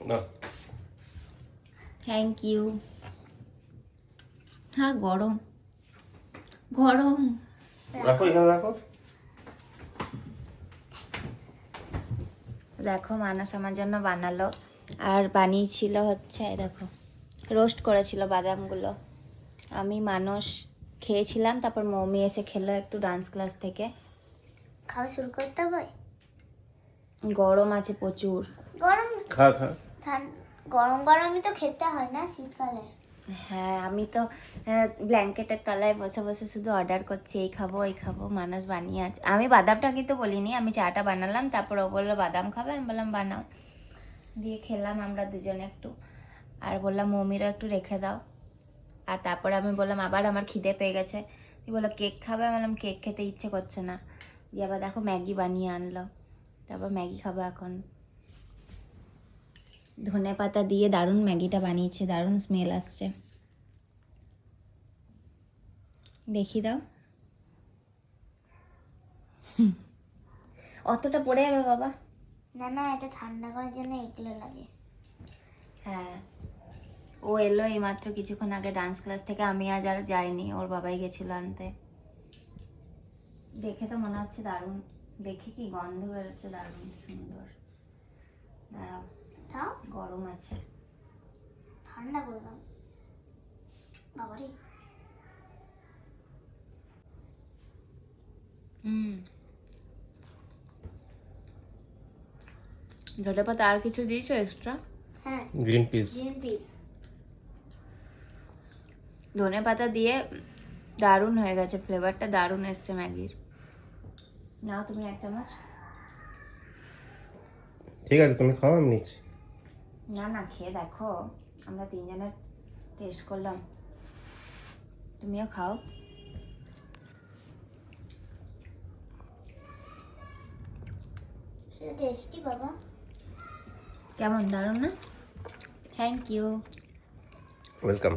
না thank you. হ্যাঁ গরম গরম। রাখো, এখানে রাখো। দেখো মানস আমার জন্য বানালো, আর বানিয়েছিল হচ্ছে দেখো রোস্ট করেছিল বাদামগুলো। আমি মানস খেয়েছিলাম, তারপর মমি এসে খেলো একটু ডান্স ক্লাস থেকে। খাওয়া শুরু করতে হবে? গরম আছে প্রচুর। গরম খা খা। গরম গরমই তো খেতে হয় না শীতকালে। হ্যাঁ আমি তো ব্ল্যাঙ্কেটের তলায় বসে বসে শুধু অর্ডার করছি, এই খাবো এই খাবো। মানস বানিয়ে আছে, আমি বাদামটা কিন্তু বলিনি, আমি চাটা বানালাম, তারপর ও বললো বাদাম খাবে, আমি বললাম বানাও। দিয়ে খেলাম আমরা দুজনে একটু, আর বললাম মমিরও একটু রেখে দাও। আর তারপরে আমি বললাম আবার আমার খিদে পেয়ে গেছে, তুই বললো কেক খাবে, আমি বললাম কেক খেতে ইচ্ছে করছে না। দিয়ে আবার দেখো ম্যাগি বানিয়ে আনলো, তারপর ম্যাগি খাবো এখন। ধনে পাতা দিয়ে দারুণ ম্যাগিটা বানিয়েছে, দারুণ স্মেল আসছে। দেখি দাও। অতটা পড়ে যাবে বাবা। না না, এটা ঠান্ডা করার জন্য এগুলো লাগে। হ্যাঁ ও এলো এইমাত্র কিছুক্ষণ আগে ডান্স ক্লাস থেকে, আমি আজ আর যাইনি, ওর বাবাই গেছিল আনতে। দেখে তো মনে হচ্ছে দারুণ, দেখে কি গন্ধ বেরোচ্ছে, দারুণ সুন্দর। দাঁড়াও খাও, গরম আছে। ঠান্ডা করে দাও বাবারে। ধনে পাতা আর কিছু দিয়েছো এক্সট্রা? হ্যাঁ, গ্রিন পিস। Green piece. ধনে পাতা দিয়ে দারুণ হয়ে গেছে, ফ্লেভারটা দারুণ এসছে ম্যাগির। নাও তুমি এক চামচ। ঠিক আছে, তুমি খাও, আমি নিচ্ছি। না না খেয়ে দেখো, আমরা তিনজনে টেস্ট করলাম, তুমিও খাও। টেস্টি বাবা। কেমন, দারুণ না? Thank you. ওয়েলকাম।